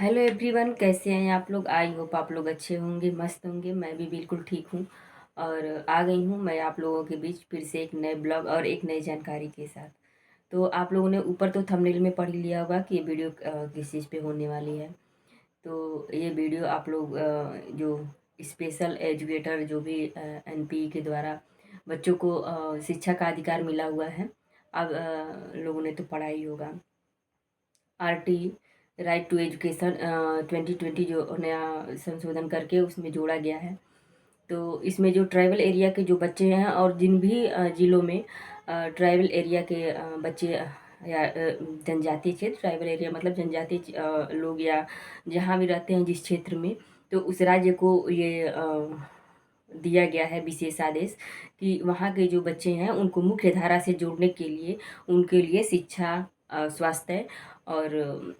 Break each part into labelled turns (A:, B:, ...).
A: Hello everyone, कैसे हैं आप लोग। आई होप आप लोग अच्छे होंगे, मस्त होंगे। मैं भी बिल्कुल ठीक हूँ और आ गई हूँ मैं आप लोगों के बीच फिर से एक नए ब्लॉग और एक नई जानकारी के साथ। तो आप लोगों ने ऊपर तो थंबनेल में पढ़ लिया होगा कि ये वीडियो किस चीज़ पे होने वाली है। तो ये वीडियो आप लोग जो स्पेशल एजुकेटर जो भी एनपी के द्वारा बच्चों को शिक्षा का अधिकार मिला हुआ है। अब लोगों ने तो पढ़ा ही होगा। आरटी राइट टू एजुकेशन 2020 जो नया संशोधन करके उसमें जोड़ा गया है। तो इसमें जो ट्राइबल एरिया के जो बच्चे हैं और जिन भी ज़िलों में ट्राइबल एरिया के बच्चे या जनजातीय क्षेत्र, ट्राइबल एरिया मतलब जनजातीय लोग या जहाँ भी रहते हैं जिस क्षेत्र में, तो उस राज्य को ये दिया गया है विशेष आदेश कि वहाँ के जो बच्चे हैं उनको मुख्य धारा से जोड़ने के लिए उनके लिए शिक्षा, स्वास्थ्य और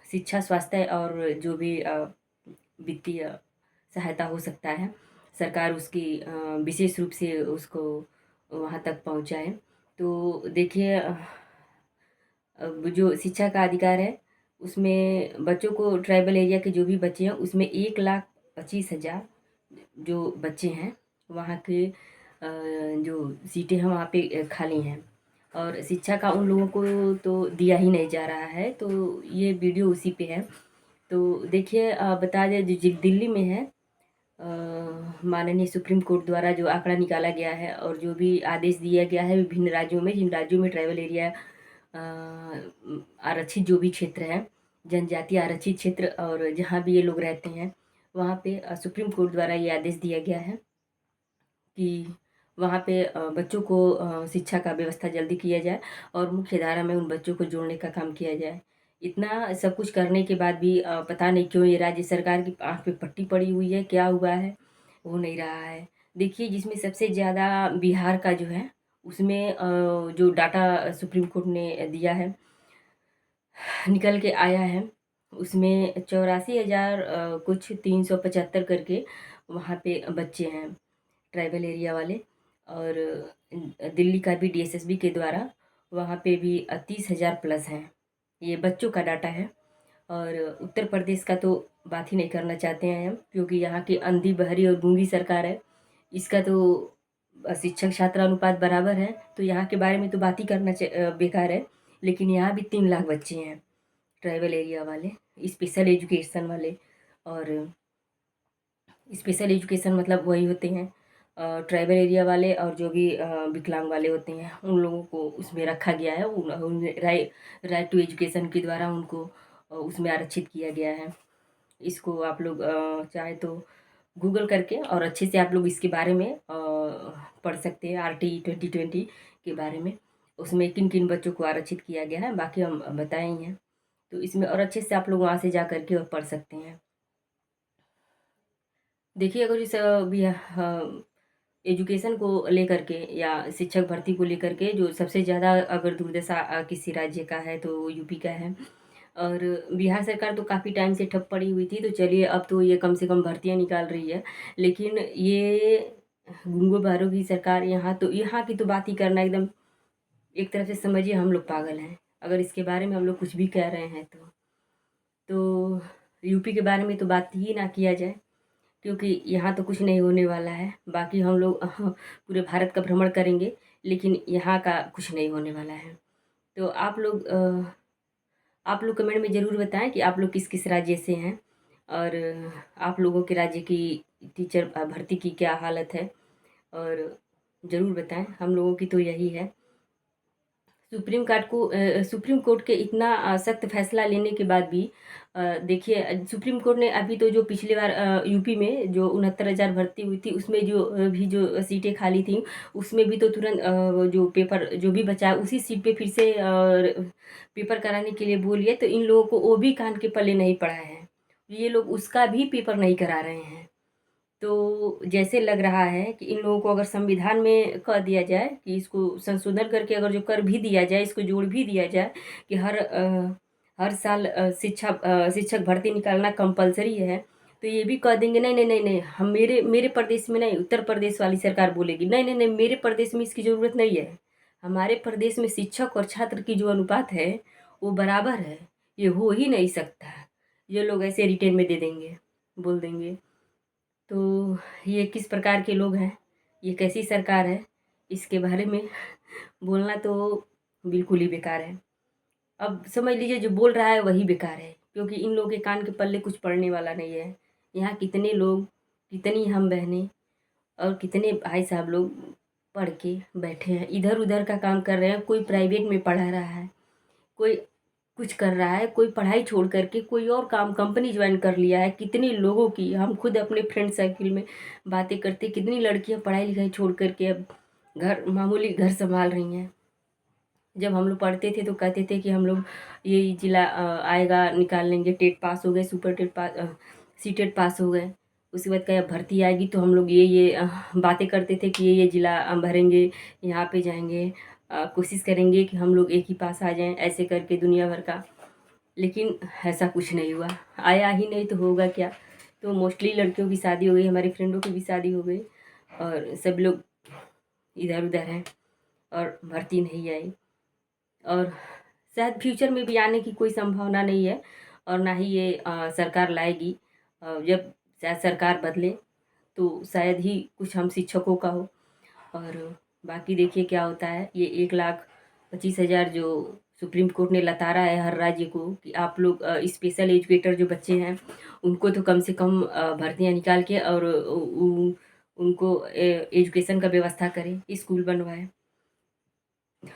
A: शिक्षा, स्वास्थ्य और जो भी वित्तीय सहायता हो सकता है, सरकार उसकी विशेष रूप से उसको वहाँ तक पहुँचाए। तो देखिए, अब जो शिक्षा का अधिकार है उसमें बच्चों को, ट्राइबल एरिया के जो भी बच्चे हैं उसमें 1,25,000 जो बच्चे हैं वहाँ के जो सीटें हैं वहाँ पे खाली हैं और शिक्षा का उन लोगों को तो दिया ही नहीं जा रहा है। तो ये वीडियो उसी पे है। तो देखिए, बता दें जो दिल्ली में है, माननीय सुप्रीम कोर्ट द्वारा जो आंकड़ा निकाला गया है और जो भी आदेश दिया गया है विभिन्न राज्यों में, जिन राज्यों में ट्राइबल एरिया आरक्षित जो भी क्षेत्र है, जनजातीय आरक्षित क्षेत्र और जहाँ भी ये लोग रहते हैं वहाँ पे सुप्रीम कोर्ट द्वारा ये आदेश दिया गया है कि वहाँ पे बच्चों को शिक्षा का व्यवस्था जल्दी किया जाए और मुख्य धारा में उन बच्चों को जोड़ने का काम किया जाए। इतना सब कुछ करने के बाद भी पता नहीं क्यों ये राज्य सरकार की आँख पे पट्टी पड़ी हुई है, क्या हुआ है, हो नहीं रहा है। देखिए, जिसमें सबसे ज़्यादा बिहार का जो है उसमें जो डाटा सुप्रीम कोर्ट ने दिया है, निकल के आया है, उसमें 84,000 कुछ 375 करके वहाँ पे बच्चे हैं ट्राइबल एरिया वाले। और दिल्ली का भी डीएसएसबी के द्वारा वहाँ पे भी 30,000 प्लस हैं। ये बच्चों का डाटा है। और उत्तर प्रदेश का तो बात ही नहीं करना चाहते हैं हम, क्योंकि यहाँ की अंधी, बहरी और गूंगी सरकार है। इसका तो शिक्षक छात्र अनुपात बराबर है, तो यहाँ के बारे में तो बात ही करना बेकार है। लेकिन यहाँ भी 3 लाख बच्चे हैं ट्राइबल एरिया वाले, स्पेशल एजुकेशन वाले। और स्पेशल एजुकेशन मतलब वही होते हैं ट्राइबल एरिया वाले और जो भी विकलांग वाले होते हैं उन लोगों को उसमें रखा गया है। राइट टू एजुकेशन के द्वारा उनको उसमें आरक्षित किया गया है। इसको आप लोग चाहे तो गूगल करके और अच्छे से आप लोग इसके बारे में पढ़ सकते हैं, आरटी 2020 के बारे में। उसमें किन किन बच्चों को आरक्षित किया गया है बाकी हम बताए ही हैं। तो इसमें और अच्छे से आप लोग वहाँ से जा कर के और पढ़ सकते हैं। देखिए, अगर इस एजुकेशन को लेकर के या शिक्षक भर्ती को लेकर के जो सबसे ज़्यादा अगर दुर्दशा किसी राज्य का है तो वो यूपी का है। और बिहार सरकार तो काफ़ी टाइम से ठप पड़ी हुई थी, तो चलिए अब तो ये कम से कम भर्तियाँ निकाल रही है। लेकिन ये गूंगो बहरों की सरकार, यहाँ की तो बात ही करना एकदम, एक तरफ से समझिए हम लोग पागल हैं अगर इसके बारे में हम लोग कुछ भी कह रहे हैं तो यूपी के बारे में तो बात ही ना किया जाए, क्योंकि यहाँ तो कुछ नहीं होने वाला है। बाकी हम लोग पूरे भारत का भ्रमण करेंगे, लेकिन यहाँ का कुछ नहीं होने वाला है। तो आप लोग कमेंट में ज़रूर बताएं कि आप लोग किस किस राज्य से हैं और आप लोगों के राज्य की टीचर भर्ती की क्या हालत है, और ज़रूर बताएं। हम लोगों की तो यही है। सुप्रीम कोर्ट के इतना सख्त फैसला लेने के बाद भी देखिए, सुप्रीम कोर्ट ने अभी तो जो पिछली बार यूपी में जो 69,000 भर्ती हुई थी उसमें जो सीटें खाली थी उसमें भी तो तुरंत वो जो पेपर जो भी बचा है उसी सीट पे फिर से पेपर कराने के लिए बोलिए, तो इन लोगों को वो भी कान के पल्ले नहीं पड़ा है। ये लोग उसका भी पेपर नहीं करा रहे हैं। तो जैसे लग रहा है कि इन लोगों को अगर संविधान में कह दिया जाए कि इसको संशोधन करके अगर जो कर भी दिया जाए, इसको जोड़ भी दिया जाए कि हर साल शिक्षक भर्ती निकालना कंपलसरी है, तो ये भी कह देंगे नहीं नहीं नहीं नहीं, हम मेरे मेरे प्रदेश में नहीं, उत्तर प्रदेश वाली सरकार बोलेगी नहीं नहीं नहीं, मेरे प्रदेश में इसकी ज़रूरत नहीं है। हमारे प्रदेश में शिक्षक और छात्र की जो अनुपात है वो बराबर है, ये हो ही नहीं सकता। ये लोग ऐसे रिटेन में दे देंगे, बोल देंगे। तो ये किस प्रकार के लोग हैं, ये कैसी सरकार है, इसके बारे में बोलना तो बिल्कुल ही बेकार है। अब समझ लीजिए जो बोल रहा है वही बेकार है, क्योंकि इन लोगों के कान के पल्ले कुछ पड़ने वाला नहीं है। यहाँ कितने लोग, कितनी हम बहनें और कितने भाई साहब लोग पढ़ के बैठे हैं, इधर उधर का काम कर रहे हैं। कोई प्राइवेट में पढ़ा रहा है, कोई कुछ कर रहा है, कोई पढ़ाई छोड़ करके कोई और काम कंपनी ज्वाइन कर लिया है। कितने लोगों की हम खुद अपने फ्रेंड सर्किल में बातें करते, कितनी लड़कियां पढ़ाई लिखाई छोड़ करके अब घर, मामूली घर संभाल रही हैं। जब हम लोग पढ़ते थे तो कहते थे कि हम लोग ये जिला आएगा, निकाल लेंगे, टेट पास हो गए, सुपर टेट पास, सीटेट पास हो गए। उसके बाद क्या भर्ती आएगी तो हम लोग ये बातें करते थे कि ये जिला भरेंगे, यहाँ पे जाएंगे, कोशिश करेंगे कि हम लोग एक ही पास आ जाएं, ऐसे करके दुनिया भर का। लेकिन ऐसा कुछ नहीं हुआ, आया ही नहीं तो होगा क्या। तो मोस्टली लड़कियों की शादी हो गई, हमारी फ्रेंडों की भी शादी हो गई और सब लोग इधर उधर हैं और भर्ती नहीं आई। और शायद फ्यूचर में भी आने की कोई संभावना नहीं है और ना ही ये सरकार लाएगी। जब शायद सरकार बदले तो शायद ही कुछ हम शिक्षकों का हो। और बाकी देखिए क्या होता है। ये 1,25,000 जो सुप्रीम कोर्ट ने लताड़ा है हर राज्य को कि आप लोग स्पेशल एजुकेटर जो बच्चे हैं उनको तो कम से कम भर्तियाँ निकाल के और उनको एजुकेशन का व्यवस्था करें, स्कूल बनवाएं,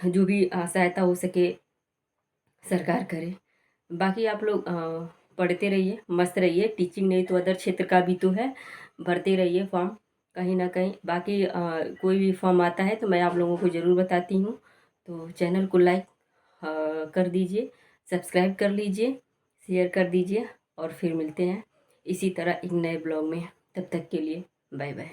A: जो भी सहायता हो सके सरकार करे। बाकी आप लोग पढ़ते रहिए, मस्त रहिए। टीचिंग नहीं तो अदर क्षेत्र का भी तो है, भरते रहिए फॉर्म कहीं ना कहीं। बाकी कोई भी फॉर्म आता है तो मैं आप लोगों को ज़रूर बताती हूँ। तो चैनल को लाइक कर दीजिए, सब्सक्राइब कर लीजिए, शेयर कर दीजिए और फिर मिलते हैं इसी तरह एक नए ब्लॉग में। तब तक के लिए बाय बाय।